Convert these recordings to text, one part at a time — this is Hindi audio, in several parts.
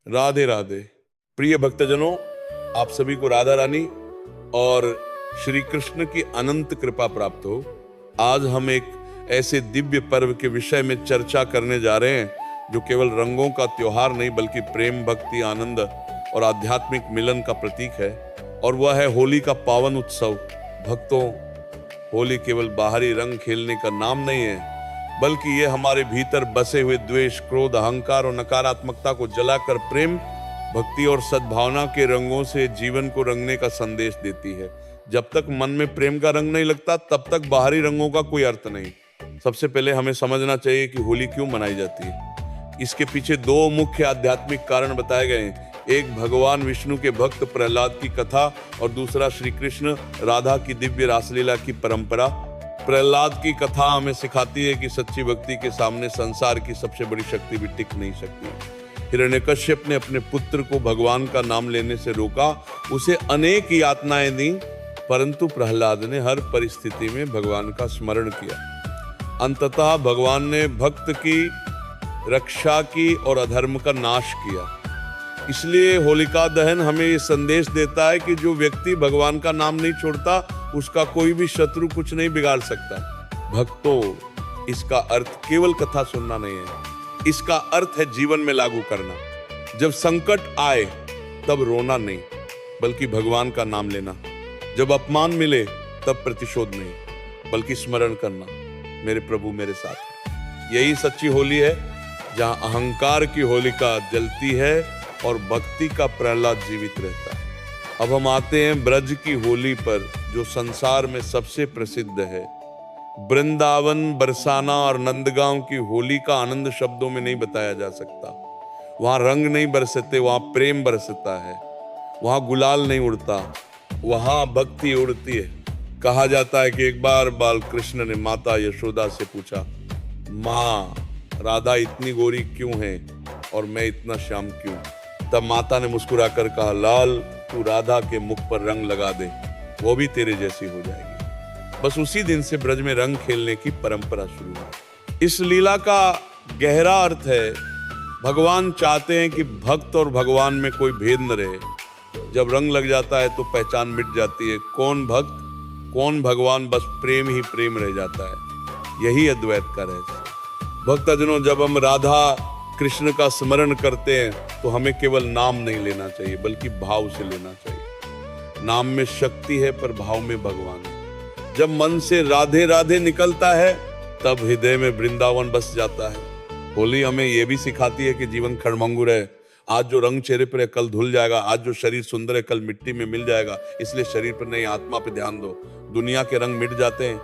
राधे राधे। प्रिय भक्तजनों, आप सभी को राधा रानी और श्री कृष्ण की अनंत कृपा प्राप्त हो। आज हम एक ऐसे दिव्य पर्व के विषय में चर्चा करने जा रहे हैं जो केवल रंगों का त्योहार नहीं बल्कि प्रेम, भक्ति, आनंद और आध्यात्मिक मिलन का प्रतीक है, और वह है होली का पावन उत्सव। भक्तों, होली केवल बाहरी रंग खेलने का नाम नहीं है, बल्कि ये हमारे भीतर बसे हुए द्वेष, क्रोध, अहंकार और नकारात्मकता को जलाकर प्रेम, भक्ति और सद्भावना के रंगों से जीवन को रंगने का संदेश देती है। जब तक मन में प्रेम का रंग नहीं लगता, तब तक बाहरी रंगों का कोई अर्थ नहीं। सबसे पहले हमें समझना चाहिए कि होली क्यों मनाई जाती है। इसके पीछे दो मुख्य आध्यात्मिक कारण बताए गए हैं। एक भगवान विष्णु के भक्त प्रहलाद की कथा और दूसरा श्री कृष्ण राधा की दिव्य रासलीला की परंपरा। प्रहलाद की कथा हमें सिखाती है कि सच्ची भक्ति के सामने संसार की सबसे बड़ी शक्ति भी टिक नहीं सकती। हिरण्यकश्यप ने अपने पुत्र को भगवान का नाम लेने से रोका, उसे अनेक यातनाएं दी, परंतु प्रहलाद ने हर परिस्थिति में भगवान का स्मरण किया। अंततः भगवान ने भक्त की रक्षा की और अधर्म का नाश किया। इसलिए होलिका दहन हमें ये संदेश देता है कि जो व्यक्ति भगवान का नाम नहीं छोड़ता, उसका कोई भी शत्रु कुछ नहीं बिगाड़ सकता। भक्तों, इसका अर्थ केवल कथा सुनना नहीं है, इसका अर्थ है जीवन में लागू करना। जब संकट आए तब रोना नहीं बल्कि भगवान का नाम लेना। जब अपमान मिले तब प्रतिशोध नहीं बल्कि स्मरण करना, मेरे प्रभु मेरे साथ हैं। यही सच्ची होली है, जहां अहंकार की होलिका जलती है और भक्ति का प्रहलाद जीवित रहता है। अब हम आते हैं ब्रज की होली पर, जो संसार में सबसे प्रसिद्ध है। वृंदावन, बरसाना और नंदगांव की होली का आनंद शब्दों में नहीं बताया जा सकता। वहां रंग नहीं बरसते, वहां प्रेम बरसता है। वहां गुलाल नहीं उड़ता, वहां भक्ति उड़ती है। कहा जाता है कि एक बार बाल कृष्ण ने माता यशोदा से पूछा, माँ, राधा इतनी गोरी क्यों है और मैं इतना श्याम क्यों? तब माता ने मुस्कुराकर कहा, लाल, तू राधा के मुख पर रंग लगा दे, वो भी तेरे जैसी हो जाएगी। बस उसी दिन से ब्रज में रंग खेलने की परंपरा शुरू हुई। इस लीला का गहरा अर्थ है, भगवान चाहते हैं कि भक्त और भगवान में कोई भेद न रहे। जब रंग लग जाता है तो पहचान मिट जाती है, कौन भक्त कौन भगवान, बस प्रेम ही प्रेम रह जाता है। यही अद्वैत का रहस्य। भक्तजनों, जब हम राधा कृष्ण का स्मरण करते हैं तो हमें केवल नाम नहीं लेना चाहिए बल्कि भाव से लेना चाहिए। नाम में शक्ति है पर भाव में भगवान है। जब मन से राधे राधे निकलता है तब हृदय में वृंदावन बस जाता है। होली हमें यह भी सिखाती है कि जीवन खड़मंगुर है। आज जो रंग चेहरे पर है कल धुल जाएगा, आज जो शरीर सुंदर है कल मिट्टी में मिल जाएगा। इसलिए शरीर पर नहीं, आत्मा पे ध्यान दो। दुनिया के रंग मिट जाते हैं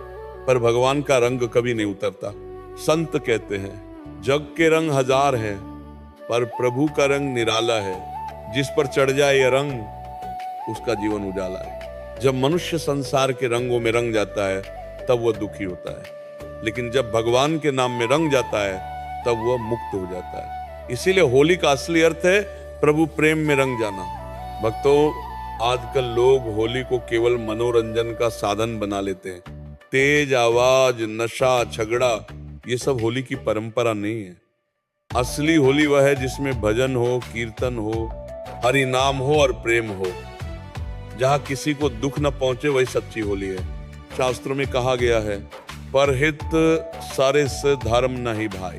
पर भगवान का रंग कभी नहीं उतरता। संत कहते हैं, जग के रंग हजार हैं पर प्रभु का रंग निराला है। जिस पर चढ़ जाए यह रंग उसका जीवन उजाला है। जब मनुष्य संसार के रंगों में रंग जाता है तब वह दुखी होता है, लेकिन जब भगवान के नाम में रंग जाता है तब वह मुक्त हो जाता है। इसीलिए होली का असली अर्थ है प्रभु प्रेम में रंग जाना। भक्तों, आजकल लोग होली को केवल मनोरंजन का साधन बना लेते हैं। तेज आवाज, नशा, झगड़ा, ये सब होली की परंपरा नहीं है। असली होली वह है जिसमें भजन हो, कीर्तन हो, हरि नाम हो और प्रेम हो। जहां किसी को दुख न पहुंचे वही सच्ची होली है। शास्त्रों में कहा गया है, परहित सारिस धर्म नहीं भाई,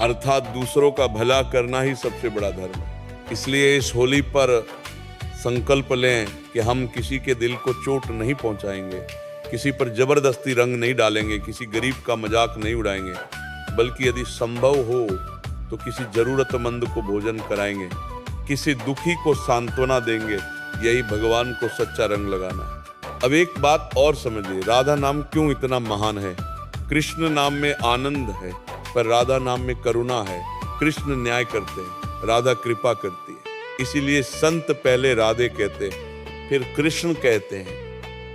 अर्थात दूसरों का भला करना ही सबसे बड़ा धर्म है। इसलिए इस होली पर संकल्प लें कि हम किसी के दिल को चोट नहीं पहुंचाएंगे, किसी पर जबरदस्ती रंग नहीं डालेंगे, किसी गरीब का मजाक नहीं उड़ाएंगे, बल्कि यदि संभव हो तो किसी जरूरतमंद को भोजन कराएंगे, किसी दुखी को सांत्वना देंगे। यही भगवान को सच्चा रंग लगाना है। अब एक बात और समझिए, राधा नाम क्यों इतना महान है? कृष्ण नाम में आनंद है पर राधा नाम में करुणा है। कृष्ण न्याय करते हैं, राधा कृपा करती है। इसीलिए संत पहले राधे कहते हैं फिर कृष्ण कहते हैं,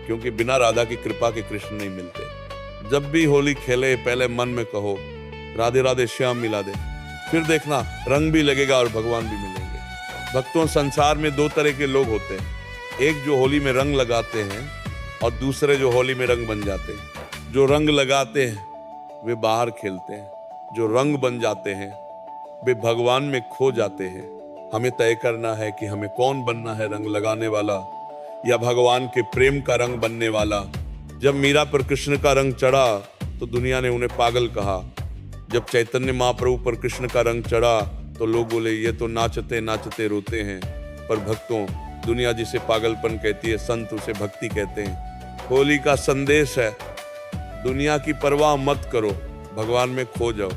क्योंकि बिना राधा की कृपा के कृष्ण नहीं मिलते। जब भी होली खेले पहले मन में कहो, राधे राधे श्याम मिला दे, फिर देखना रंग भी लगेगा और भगवान भी मिलेंगे। भक्तों, संसार में दो तरह के लोग होते हैं, एक जो होली में रंग लगाते हैं और दूसरे जो होली में रंग बन जाते हैं। जो रंग लगाते हैं वे बाहर खेलते हैं, जो रंग बन जाते हैं वे भगवान में खो जाते हैं। हमें तय करना है कि हमें कौन बनना है, रंग लगाने वाला या भगवान के प्रेम का रंग बनने वाला। जब मीरा पर कृष्ण का रंग चढ़ा तो दुनिया ने उन्हें पागल कहा। जब चैतन्य महाप्रभु पर कृष्ण का रंग चढ़ा तो लोग बोले ये तो नाचते नाचते रोते हैं। पर भक्तों, दुनिया जिसे पागलपन कहती है, संत उसे भक्ति कहते हैं। होली का संदेश है, दुनिया की परवाह मत करो, भगवान में खो जाओ।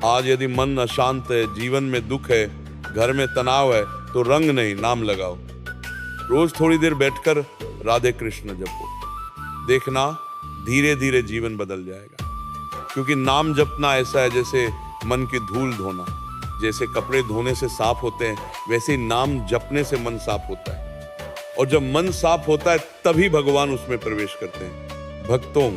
आज यदि मन अशांत है, जीवन में दुख है, घर में तनाव है, तो रंग नहीं, नाम लगाओ। रोज थोड़ी देर बैठकर राधे कृष्ण जपो, देखना धीरे धीरे जीवन बदल जाएगा। क्योंकि नाम जपना ऐसा है जैसे मन की धूल धोना। जैसे कपड़े धोने से साफ होते हैं, वैसे ही नाम जपने से मन साफ होता है। और जब मन साफ होता है तभी भगवान उसमें प्रवेश करते हैं। भक्तों,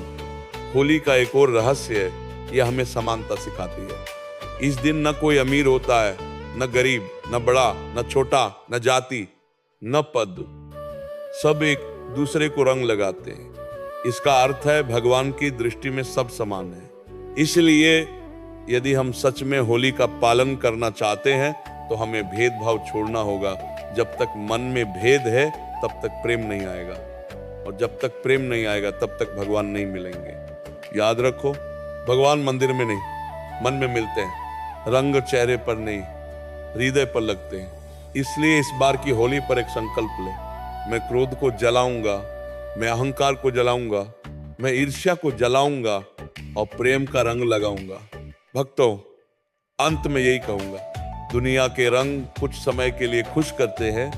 होली का एक और रहस्य है, यह हमें समानता सिखाती है। इस दिन न कोई अमीर होता है, न गरीब, न बड़ा, न छोटा, न जाति, न पद, सब एक दूसरे को रंग लगाते हैं। इसका अर्थ है भगवान की दृष्टि में सब समान है। इसलिए यदि हम सच में होली का पालन करना चाहते हैं तो हमें भेदभाव छोड़ना होगा। जब तक मन में भेद है तब तक प्रेम नहीं आएगा, और जब तक प्रेम नहीं आएगा तब तक भगवान नहीं मिलेंगे। याद रखो, भगवान मंदिर में नहीं, मन में मिलते हैं। रंग चेहरे पर नहीं, हृदय पर लगते हैं। इसलिए इस बार की होली पर एक संकल्प ले, मैं क्रोध को जलाऊंगा, मैं अहंकार को जलाऊंगा, मैं ईर्ष्या को जलाऊंगा और प्रेम का रंग लगाऊंगा। भक्तों, अंत में यही कहूंगा, दुनिया के रंग कुछ समय के लिए खुश करते हैं,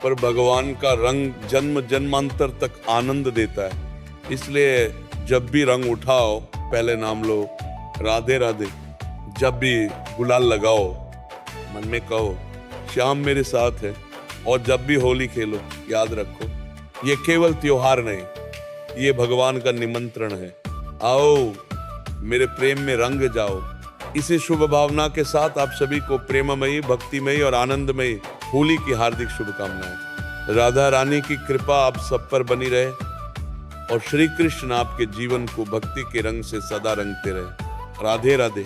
पर भगवान का रंग जन्म जन्मांतर तक आनंद देता है। इसलिए जब भी रंग उठाओ पहले नाम लो राधे राधे। जब भी गुलाल लगाओ मन में कहो श्याम मेरे साथ है। और जब भी होली खेलो याद रखो, ये केवल त्योहार नहीं, ये भगवान का निमंत्रण है। आओ मेरे प्रेम में रंग जाओ। इसी शुभ भावना के साथ आप सभी को प्रेममयी, भक्तिमयी और आनंदमयी होली की हार्दिक शुभकामनाएं। राधा रानी की कृपा आप सब पर बनी रहे और श्री कृष्ण आपके जीवन को भक्ति के रंग से सदा रंगते रहे। राधे राधे।